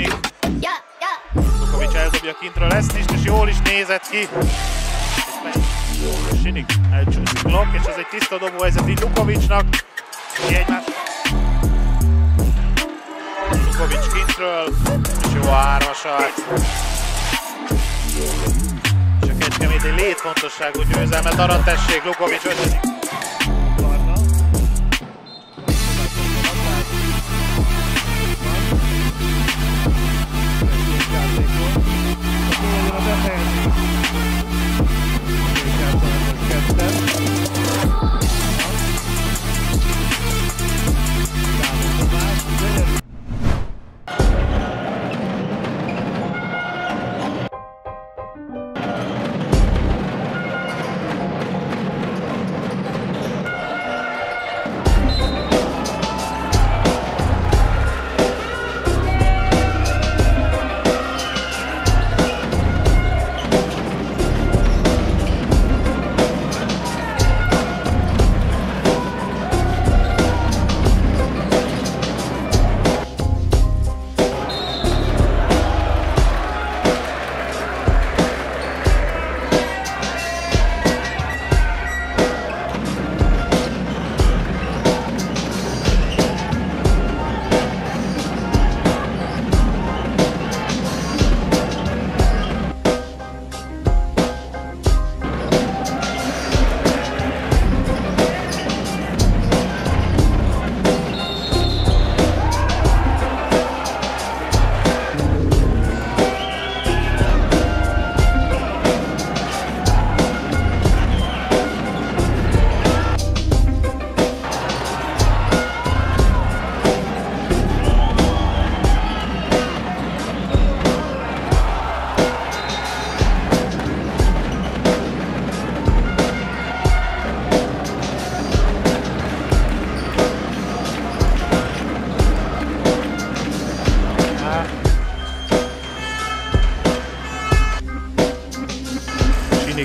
Sinik. Lukovics eldobja kintről ezt is, és jól is nézett ki. Sinik elcsúszik blokk, és ez egy tiszta dobóhelyzet így Lukovicsnak. Egymás. Lukovics kintről, és jó a hármasat. És a Kecskemét egy létfontosságú győzelmet arat, tessék, Lukovics ötödik.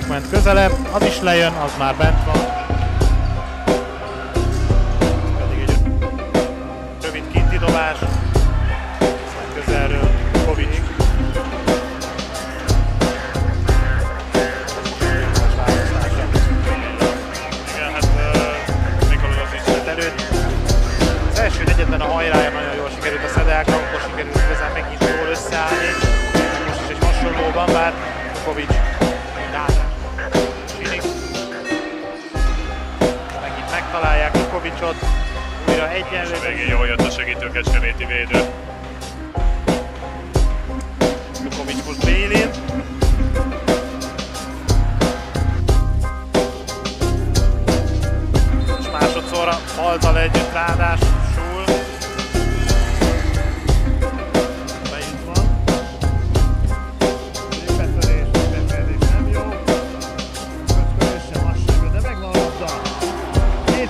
Ment közelebb, az is lejön, az már bent van. Pedig egy rövid kinti dobás. Aztán közelről Lukovics. Igen, hát Mikolaj az is lett előtt. Az első negyedben a hajrája nagyon jól sikerült a Szedeáknak, akkor sikerült igazán megint jól összeállni. Most is egy hasonlóban, bár Lukovics megint megtalálják Lukovicsot, újra egyenlő. Megint jól jött a segítő kecskeméti védő. Lukovics most Bélin. És másodszorra Baltal együtt ráadásul.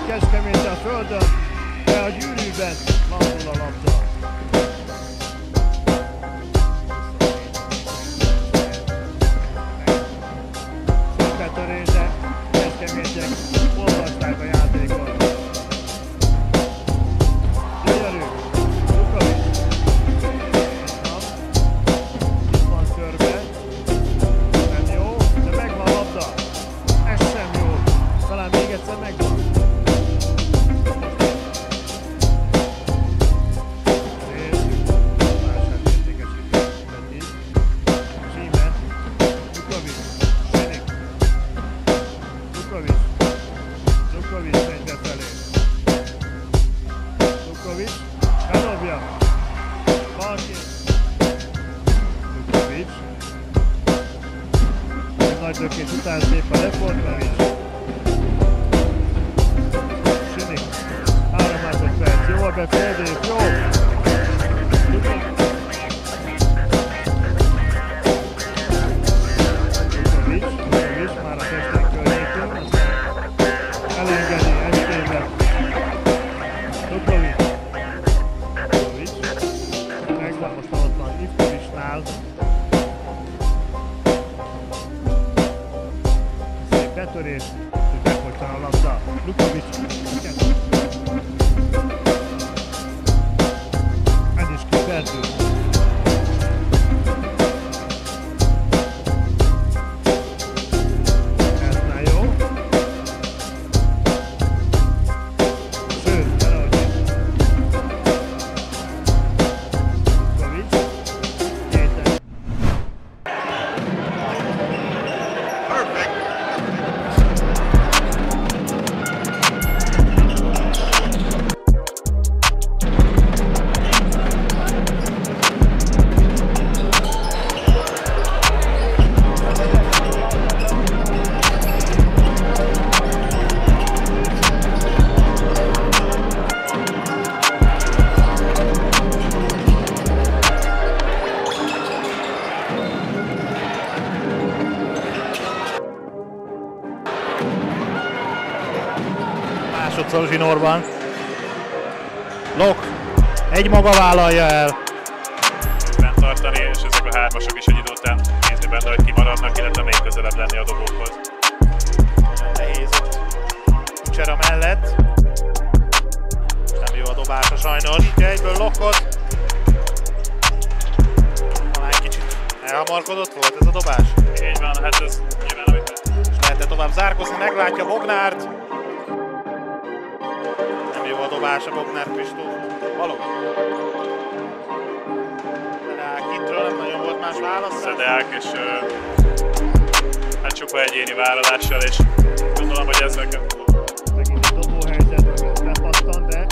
Kecskemét a földön, de a gyűrűben landul a labda. Szép betörés, de Kecskemétiek olvasták a játékot. Gyönyörű, Lukovics. Itt van körbe. Nem jó, de megvan a labda. Ez sem jó. Talán még egyszer megvan. Lukovics megy befelé. Lukovics bedobja. Balként. Lukovics. Egy nagy lökés után szép a reformmelés. Sinik. 3 másodperc. Jó a befejezés. Jó. Lukovics már a testék környékén. Elengedi, estében. Lukovics. Megvan most ott van Ivkovicsnál. Szép betörés, és megfogytan a labda. Lukovics. Ez is kiperdül. másodszor zsinórban. Lok egymaga vállalja el. Bent tartani, és ezek a hármasok is egy idő után nézni benne, hogy kimaradnak, illetve még közelebb lenni a dobókhoz. Nehéz ott Kucsera mellett. Nem jó a dobása sajnos. Egyből Lokot. Talán egy kicsit elhamarkodott volt ez a dobás. Így van, hát ez nyilván amit És lehet-e tovább zárkozni, meglátja Bognárt. Nem jó a dobása Bognár Kristóf. Való. De kintről nem nagyon volt más válasz. Szedeák, és hát csupa egyéni vállalással, és gondolom, hogy ezzel Megint a dobóhelyzet, nem pattan, de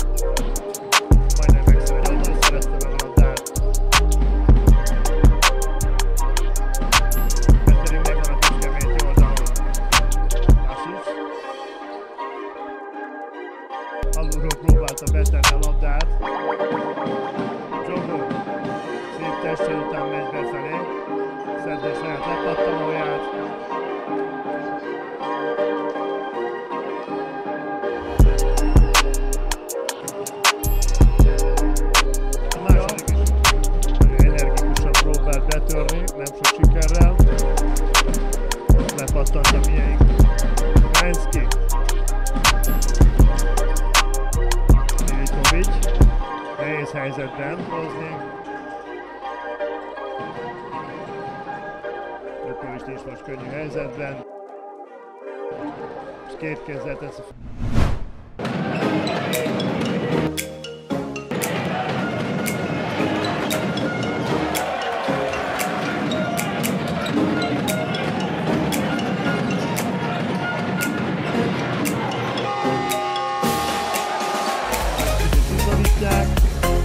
majdnem megszerezte, onnan szerezte meg a labdát. Ez pedig megvan a tüskeményi oldalon. Másik. Alulról próbálta betenni a labdát. Zsogó szép testsel után megy befelé. Szedde saját lepattanóját. A második is energikusan próbált betörni, nem sok sikerrel. Lepattant a miénk. Renszki. Milikovic. Nehéz helyzetben hozni. Milikovic is most könnyű helyzetben. És két kézzel teszi.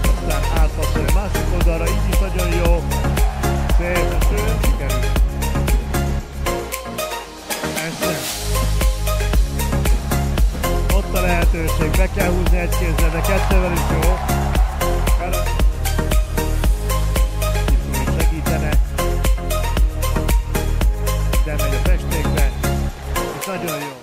Aztán átpasszol a másik oldalra, így is nagyon jó. Szép eső, sikerült. Essen. Ott a lehetőség, be kell húzni egy kézzel, de kettővel is jó. Itt még segítene. De megy a festékbe, és nagyon jó.